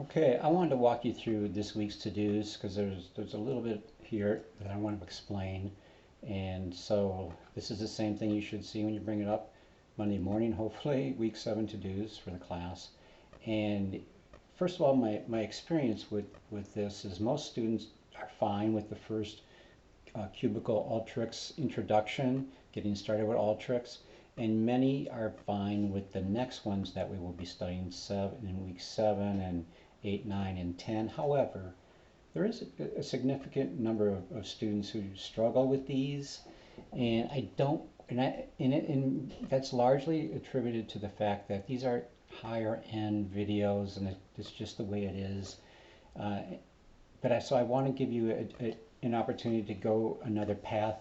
Okay, I wanted to walk you through this week's to-dos because there's a little bit here that I want to explain. And so this is the same thing you should see when you bring it up Monday morning, hopefully, week 7 to-dos for the class. And first of all, my experience with this is most students are fine with the first cubicle Alteryx introduction, getting started with Alteryx, and many are fine with the next ones that we will be studying in week 7 and 8, 9, and 10. However, there is a significant number of students who struggle with these, and I don't, and that's largely attributed to the fact that these are higher end videos, and it's just the way it is. So I want to give you an opportunity to go another path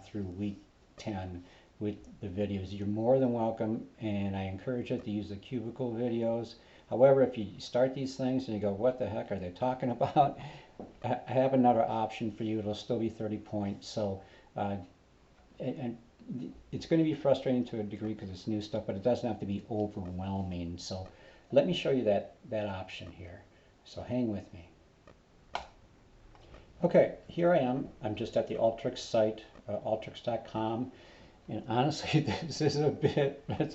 through week 10 with the videos. You're more than welcome, and I encourage you to use the cubicle videos. However, if you start these things and you go, what the heck are they talking about? I have another option for you. It'll still be 30 points. So, and it's going to be frustrating to a degree because it's new stuff, but it doesn't have to be overwhelming. So let me show you that option here. So hang with me. Okay, here I am. I'm just at the Alteryx site, Alteryx.com, and honestly, it's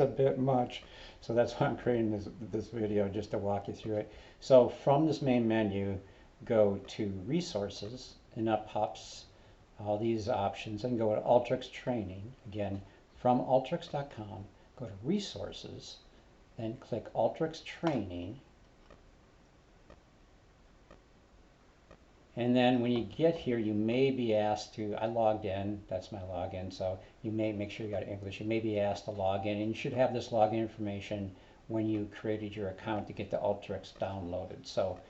a bit much. So that's why I'm creating this video, just to walk you through it. So from this main menu, go to Resources, and up pops all these options, and go to Alteryx Training. Again, from Alteryx.com, go to Resources, then click Alteryx Training. And then when you get here, you may be asked to, I logged in, that's my login, so you may make sure you got English. You may be asked to log in, and you should have this login information when you created your account to get the Alteryx downloaded. So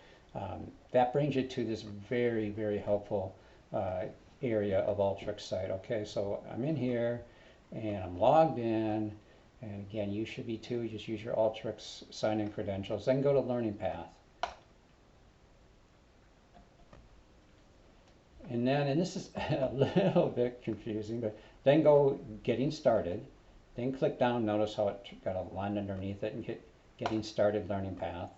that brings you to this very, very helpful area of Alteryx site. Okay, so I'm in here, and I'm logged in, and again, you should be too. Just use your Alteryx sign-in credentials, then go to Learning Path. And this is a little bit confusing, but then go Getting Started, then click down, notice how it got a line underneath it, and hit Getting Started Learning Path.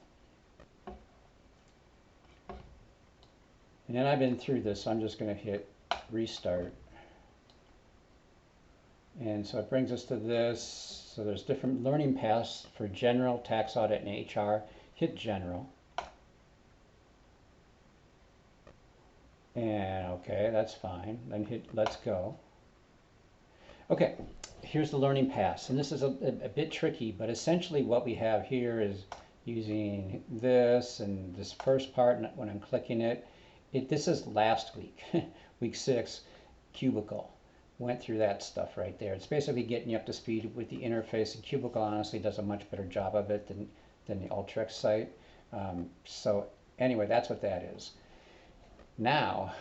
And then I've been through this, so I'm just going to hit Restart. And so it brings us to this. So there's different learning paths for General, Tax Audit, and HR. Hit General. And okay, that's fine. Then hit Let's Go. Okay, here's the learning paths. And this is a bit tricky, but essentially what we have here is using this and this first part. When I'm clicking it, this is last week, week 6, Cubicle. Went through that stuff right there. It's basically getting you up to speed with the interface, and Cubicle honestly does a much better job of it than the Alteryx site. So anyway, that's what that is. Now,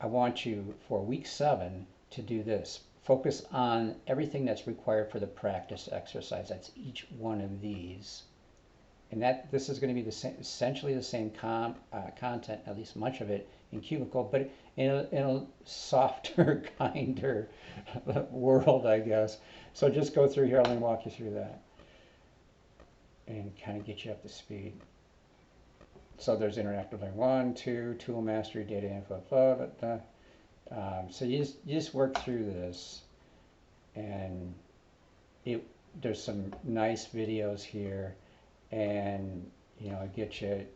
I want you for week 7 to do this. Focus on everything that's required for the practice exercise. That's each one of these. And this is going to be essentially the same content, at least much of it, in Cubicle, but in a softer, kinder world, I guess. So just go through here. Let me walk you through that and kind of get you up to speed. So there's interactive learning 1, 2, tool mastery, data info, blah, blah, blah. So you just work through this, and there's some nice videos here, and get you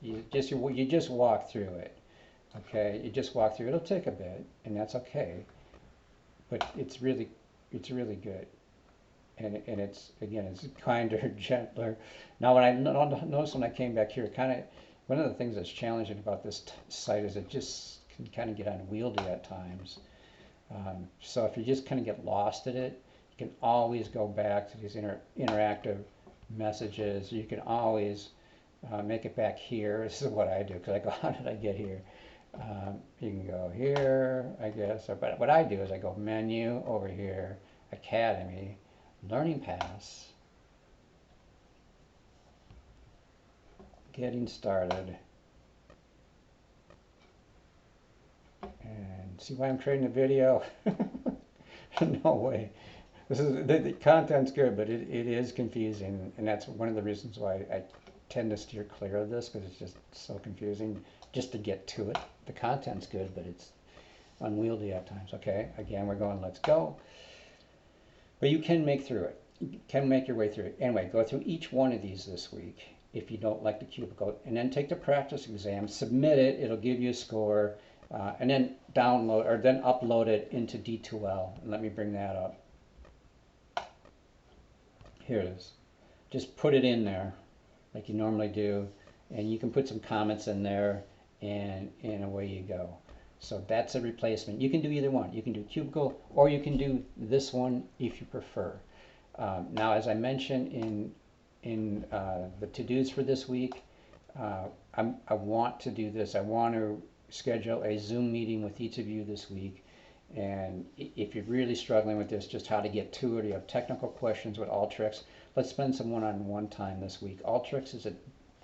you just walk through it. Okay, you just walk through. It'll take a bit, and that's okay, but it's really good. And it's, again, it's kinder, gentler. Now, what I noticed when I came back here, one of the things that's challenging about this site is it just can kind of get unwieldy at times. So if you just kind of get lost in it, you can always go back to these interactive messages. You can always make it back here. This is what I do, because I go, how did I get here? You can go here, I guess. But what I do is I go Menu, over here, Academy, Learning Paths, Getting Started, and see why I'm creating a video? No way. This is the content's good, but it is confusing, and that's one of the reasons why I tend to steer clear of this because it's just so confusing just to get to it. The content's good, but it's unwieldy at times. Okay, again, we're going, let's go. But you can make through it. You can make your way through it. Anyway, go through each one of these this week if you don't like the cubicle, and then take the practice exam, submit it, it'll give you a score, and then download or then upload it into D2L. And let me bring that up. Here it is. Just put it in there like you normally do, and you can put some comments in there, and away you go. So that's a replacement. You can do either one. You can do cubicle, or you can do this one if you prefer. Now, as I mentioned in the to-dos for this week, I want to do this. I want to schedule a Zoom meeting with each of you this week. And if you're really struggling with this, just how to get to it, you have technical questions with Alteryx, let's spend some one-on-one time this week. Alteryx is a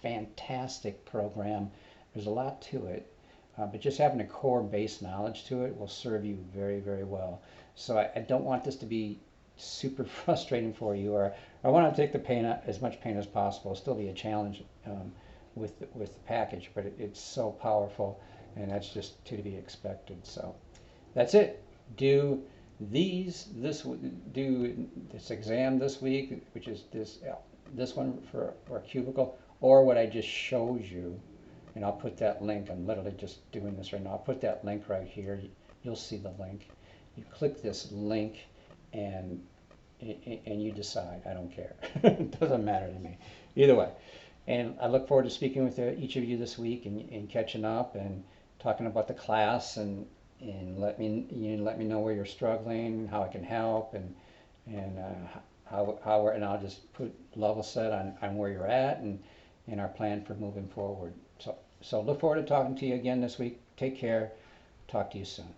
fantastic program. There's a lot to it, but just having a core base knowledge to it will serve you very, very well. So I don't want this to be super frustrating for you, or I want to take the pain out, as much pain as possible. It'll still be a challenge with the package, but it's so powerful, and that's just to be expected. So that's it. Do do this exam this week, which is this one for our cubicle, or what I just showed you, and I'll put that link. I'm literally just doing this right now. I'll put that link right here. You'll see the link. You click this link, and you decide. I don't care. It doesn't matter to me. Either way. And I look forward to speaking with each of you this week and catching up and talking about the class, and let me know where you're struggling, how I can help, and how we're, and I'll just put level set on where you're at and our plan for moving forward. So look forward to talking to you again this week. Take care. Talk to you soon.